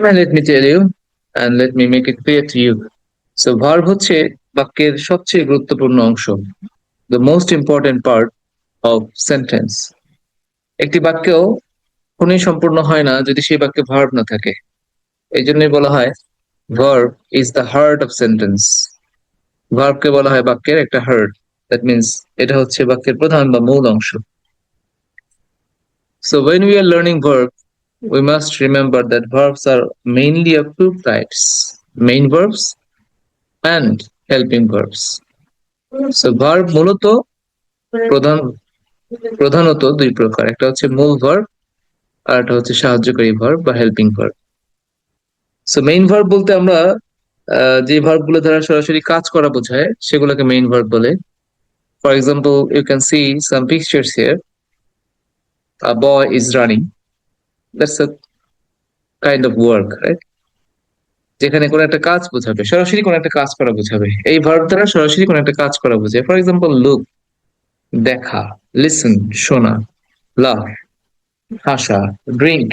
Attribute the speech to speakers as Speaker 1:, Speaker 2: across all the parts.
Speaker 1: Let me tell you and let me make it clear to you. So verb হচ্ছে বাক্যের সবচেয়ে গুরুত্বপূর্ণ অংশ, the most important part of sentence. একটি বাক্য কোনই সম্পূর্ণ হয় না যদি সেই বাক্যে ভার্ব না থাকে। এই জন্যই বলা হয় verb is the heart of sentence. ভার্বকে বলা হয় বাক্যের একটা হার্ট, দ্যাট মিন্স এটা হচ্ছে বাক্যের প্রধান বা মূল অংশ। So when we are learning verb, we must remember that verbs are mainly of two types: main verbs and helping verbs. So verb মূলত প্রধান প্রধানত দুই প্রকার, একটা হচ্ছে মূল ভার্ব আর একটা হচ্ছে সাহায্যকারী ভার্ব বা helping verb. So main verb বলতে আমরা যে ভার্ব গুলো দ্বারা সরাসরি কাজ করা বোঝায় সেগুলোকে মেইন ভার্ব বলে। For example, you can see some pictures here. A boy is running. That's a kind of work, right? যেখানে কোনো একটা কাজ বোঝাবে, সরাসরি কোনো একটা কাজ করা বোঝাবে, এই ভার্ব দ্বারা সরাসরি কোনো একটা কাজ করা বোঝায়। ফর এক্সাম্পল, লুক দেখা, লিসেন শোনা, লাভ হাসা, ড্রিঙ্ক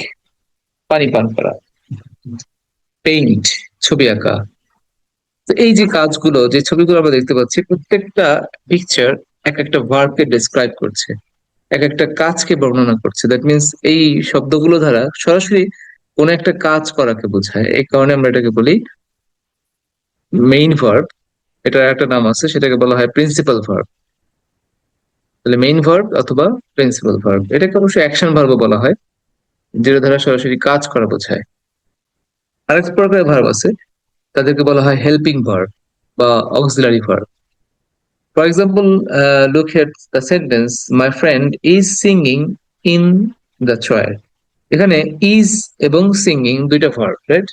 Speaker 1: পানি পান করা, পেইন্ট ছবি আঁকা। তো এই যে কাজগুলো, যে ছবিগুলো আমরা দেখতে পাচ্ছি, প্রত্যেকটা পিকচার এক একটা ভার্বকে ডেসক্রাইব করছে, এক একটা কাজকে বর্ণনা করছে। দ্যাট মিনস এই শব্দগুলো দ্বারা সরাসরি কোন একটা কাজ করাকে বোঝায়, এই কারণে আমরা এটাকে বলি মেইন ভার্ব। এটার একটা নাম আছে, সেটাকে বলা হয় প্রিন্সিপাল ভার্ব। তাহলে মেইন ভার্ব অথবা প্রিন্সিপাল ভার্ব, এটাকে অবশ্যই অ্যাকশন ভার্বও বলা হয়, যেটা দ্বারা সরাসরি কাজ করা বোঝায়। আরেক প্রকারের ভার্ব আছে, তাদেরকে বলা হয় হেল্পিং ভার্ব বা auxiliary verb. For example, look at the sentence, my friend is singing in the choir. এখানে ইজ এবং সিঙ্গিং দুইটা ভার্ব, রাইট?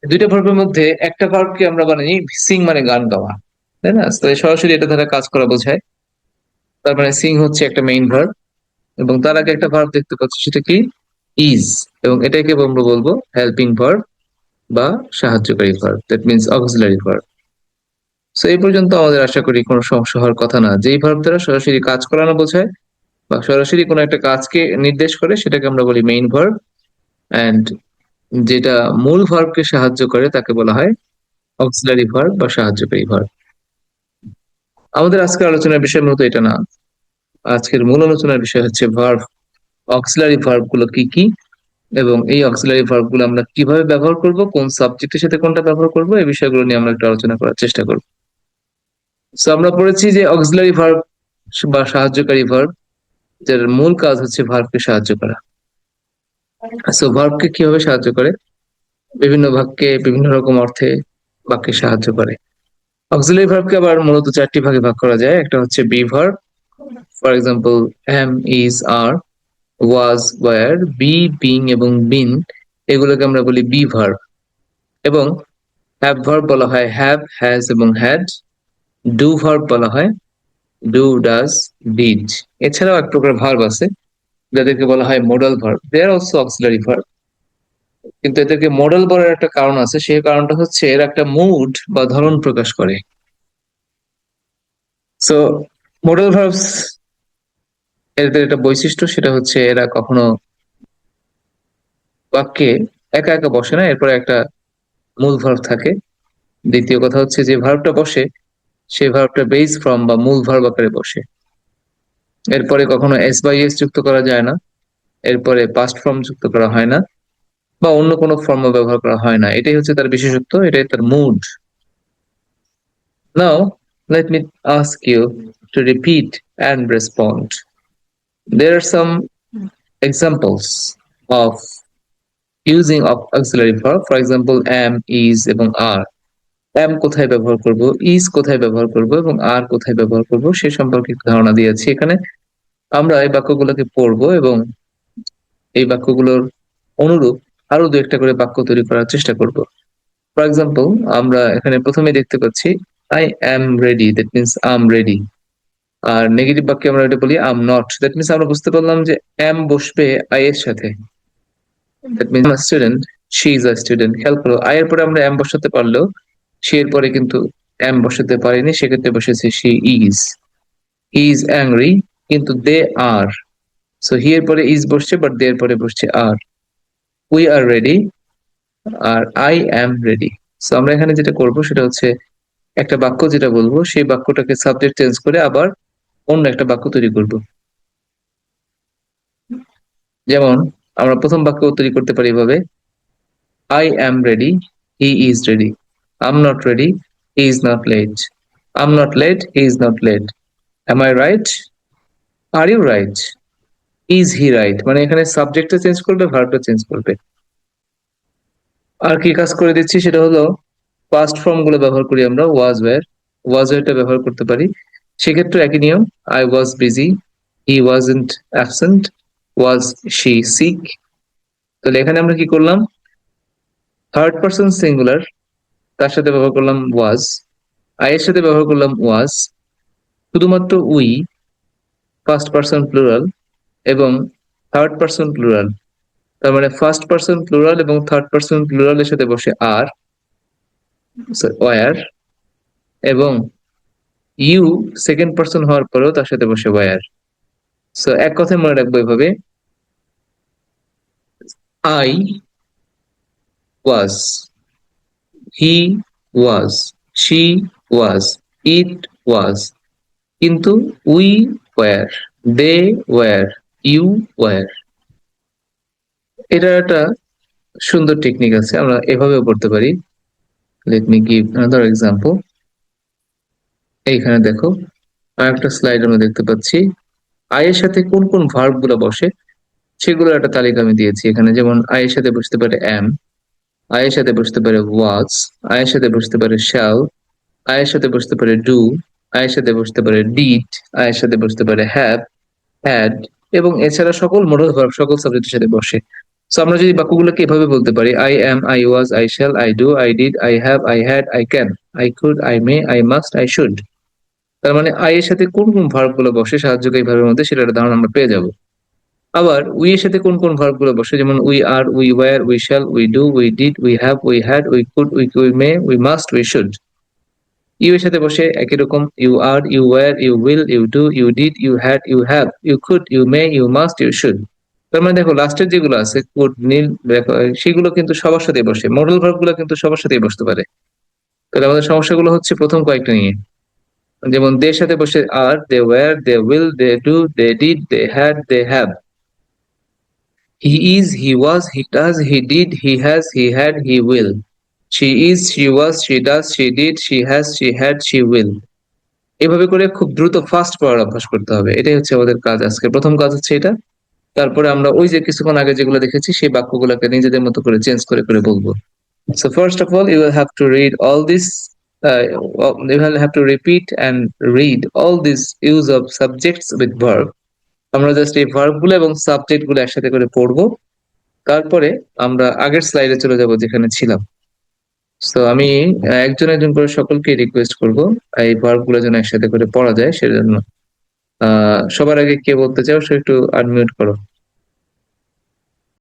Speaker 1: দুইটা ভার্বের মধ্যে একটা ভার্বকে আমরা বানাই সিং, মানে গান গাওয়া, তাই না? তাহলে সরাসরি এটা দ্বারা কাজ করা বোঝায়। তার মানে সিং হচ্ছে একটা মেইন ভার্ব, এবং তার আগে একটা ভার্ব দেখতে পাচ্ছি, সেটা কি? ইজ। এবং এটাকে আমরা বলবো হেল্পিং ভার্ব বা সাহায্যকারী verb, that means auxiliary verb. So এই পর্যন্ত আমাদের আশা করি কোনো সমস্যা হওয়ার কথা না। যেই ভার্ব দ্বারা সরাসরি কাজ করানো বোঝায় বা সরাসরি কোনো একটা কাজকে নির্দেশ করে, সেটাকে আমরা বলি মেইন ভার্ব। অ্যান্ড যেটা মূল ভার্বকে সাহায্য করে তাকে বলা হয় অক্সিলারি ভার্ব বা সাহায্যকারী ভার্ব। আমাদের আজকের আলোচনার বিষয় মূলত এটা না। আজকের মূল আলোচনার বিষয় হচ্ছে ভার্ব, অক্সিলারি ভার্ব গুলো কি কি, এবং এই অক্সিলারি ভার্ব গুলো আমরা কিভাবে ব্যবহার করব, কোন সাবজেক্টের সাথে কোনটা ব্যবহার করব, এই বিষয়গুলো নিয়ে আমরা একটু আলোচনা করার চেষ্টা করব। তো আমরা পড়েছি যে অক্সিলারি ভার্ব বা সাহায্যকারী ভার্ব, যার মূল কাজ হচ্ছে ভার্বকে সাহায্য করা। সো ভার্বকে কিভাবে সাহায্য করে? বিভিন্ন বাক্যে বিভিন্ন রকম অর্থে বাক্যে সাহায্য করে। অক্সিলারি ভার্বকে আবার মূলত চারটি ভাগে ভাগ করা যায়। একটা হচ্ছে be verb, for example am, is, are, was, were, be, being এবং বিন, এগুলোকে আমরা বলি বি ভার্ব। এবং হ্যাভ ভার্ব বলা হয় হ্যাভ, হ্যাজ এবং হ্যাড। ডু ভার্ব বলা হয় ডু, ডাজ, ডিড। এছাড়াও এক প্রকার ভার্ব আছে যাদেরকে বলা হয় modal verb, they are also auxiliary verb. কিন্তু এদেরকে মডেল বলার একটা কারণ আছে, সেই কারণটা হচ্ছে এর একটা মুড বা ধরন প্রকাশ করে। সো মডেল ভার্বস, এদের একটা বৈশিষ্ট্য, সেটা হচ্ছে এরা কখনো বাক্যে একা একা বসে না, এরপরে একটা মূল ভার্ব থাকে। দ্বিতীয় কথা হচ্ছে যে ভার্বটা বসে, সেই ভার্বটা বেস ফর্ম বা মূল ভার্ব আকারে বসে। এরপরে কখনো এস বাই এস যুক্ত করা যায় না, এরপরে পাস্ট ফর্ম যুক্ত করা হয় না, বা অন্য কোনো ফর্ম ব্যবহার করা হয় না। এটাই হচ্ছে তার বিশেষত্ব, এটাই তার mood. Now, let me ask you to repeat and respond. There are some examples of using of auxiliary verb. For example, am, is এবং are. am কোথায় ব্যবহার করব, is কোথায় ব্যবহার করব এবং are কোথায় ব্যবহার করব সে সম্পর্কে একটু ধারণা দিয়েছি। এখানে আমরা এই বাক্যগুলোকে পড়বো এবং এই বাক্যগুলোর অনুরূপ আরো দু একটা করে বাক্য তৈরি করার চেষ্টা করব। ফর এক্সাম্পল, আমরা এখানে প্রথমে দেখতে পাচ্ছি I am ready, that means am ready. আর নেগেটিভ বাক্যে আমরা এটা বলি আম নট, দ্যাট মিনস আমরা বুঝতে পারলাম যে এম বসবে আই এর সাথে, that means student, she is a student. খেয়াল করো, আই এর পরে আমরা এম বসাতে পারলেও সে এর পরে কিন্তু এম বসাতে পারিনি, সেক্ষেত্রে বসেছে শি ইজ। ইজ অ্যাংরি, কিন্তু দে আর, সো হি এর পরে ইজ বসছে বাট দে এর পরে বসছে আর। উই আর রেডি, আর আই অ্যাম রেডি। সো আমরা এখানে যেটা করব সেটা হচ্ছে একটা বাক্য যেটা বলবো সেই বাক্যটাকে সাবজেক্ট চেঞ্জ করে আবার অন্য একটা বাক্য তৈরি করব। যেমন আমরা প্রথম বাক্য তৈরি করতে পারি এভাবে, I am ready, he is ready. Am not ready, he is not late. Am not late, he is not late. Am I right, are you right, is he right. মানে এখানে সাবজেক্টটা চেঞ্জ করবে, ভার্বটা চেঞ্জ করবে। আর কি কাজ করে দিচ্ছি সেটা হলো পাস্ট ফর্ম গুলো ব্যবহার করি আমরা, ওয়াজ ওয়ারটা ব্যবহার করতে পারি। সেক্ষেত্রে একই নিয়ম, I was busy, he wasn't absent, was she sick. তাহলে এখানে আমরা কি করলাম, থার্ড পার্সন সিঙ্গুলার তার সাথে ব্যবহার করলাম ওয়াজ, আই এর সাথে ব্যবহার করলাম ওয়াজ, শুধুমাত্র উই ফার্স্ট পার্সন প্লুরাল এবং থার্ড পার্সন প্লুরাল। তার মানে ফার্স্ট পার্সন প্লুরাল এবং থার্ড পার্সন প্লুরালের সাথে বসে আর, ওয়ার, এবং ইউ সেকেন্ড পার্সন হওয়ার পরেও তার সাথে বসে ওয়ার। সো এক কথায় মনে রাখবো এভাবে, I was, he was, she was, it was, কিন্তু we were, they were, you were. এটা একটা সুন্দর টেকনিক আছে, আমরা এভাবেও করতে পারি। Let me give another example. এইখানে দেখো আরেকটা স্লাইড আমরা দেখতে পাচ্ছি, আই এর সাথে কোন কোন ভার্ব গুলো বসে সেগুলোর একটা তালিকা আমি দিয়েছি এখানে। যেমন আই এর সাথে বসতে পারে অ্যাম, আই এর সাথে বসতে পারে ওয়াজ, আই এর সাথে বসতে পারে শ্যাল, আই এর সাথে বসতে পারে ডু, আই এর সাথে বসতে পারে ডিড, আই এর সাথে বসতে পারে হ্যাভ, হ্যাড, এবং এছাড়া সকল মোডাল ভার্ব সকল সাবজেক্টের সাথে বসে। সো আমরা যদি বাক্যগুলোকে এভাবে বলতে পারি, I am, I was, I shall, I do, I did, I have, I had, I can, I could, I may, I must, I should. তার মানে আই এর সাথে কোন কোন ভার্ব গুলো বসে সাহায্যকারী ভার্বের মধ্যে সেটার একটা ধারণা আমরা পেয়ে যাব। আবার উই এর সাথে কোন কোন ভার্ব গুলো বসে, যেমন we are, we were, we shall, we do, we did, we have, we had, we could, we may, we must, we should. You এর সাথে বসে একই রকম, you are, you were, you will, you do, you did, you had, you have, you could, you may, you must, you should. তার মানে দেখো লাস্টের যেগুলো আছে কুড, নীল, সেগুলো কিন্তু সবার সাথে বসে, মডেল ভার্ব গুলো কিন্তু সবার সাথেই বসতে পারে। তাহলে আমাদের সমস্যাগুলো হচ্ছে প্রথম কয়েকটা নিয়ে, যেমন দে সাথে বসে are, they were, they will, they do, they did, they had, they have. He is, he was, he does, he did, he has, he had, he will. She is, she was, she does, she did, she has, she had, she will. এভাবে করে খুব দ্রুত fast পড়ার অভ্যাস করতে হবে। এটাই হচ্ছে আমাদের কাজ, আজকে প্রথম কাজ হচ্ছে এটা। তারপরে আমরা ওই যে কিছুক্ষণ আগে যেগুলো দেখেছি সেই বাক্যগুলোকে নিজেদের মতো করে চেঞ্জ করে করে বলবো। So first of all, you will have to read all this. You will have to repeat and read all this use of subjects with verb. আমরা জাস্ট এই ভার্ব গুলো এবং সাবজেক্ট গুলো একসাথে করে পড়বো। তারপরে আমরা আগের স্লাইডে চলে যাব যেখানে ছিলাম। তো আমি একজন একজন করে সকলকে রিকোয়েস্ট করব এই ভার্ব গুলো যেন একসাথে করে পড়া যায় সেজন্য। সবার আগে কে বলতে চাও সে একটু আনমিউট করো।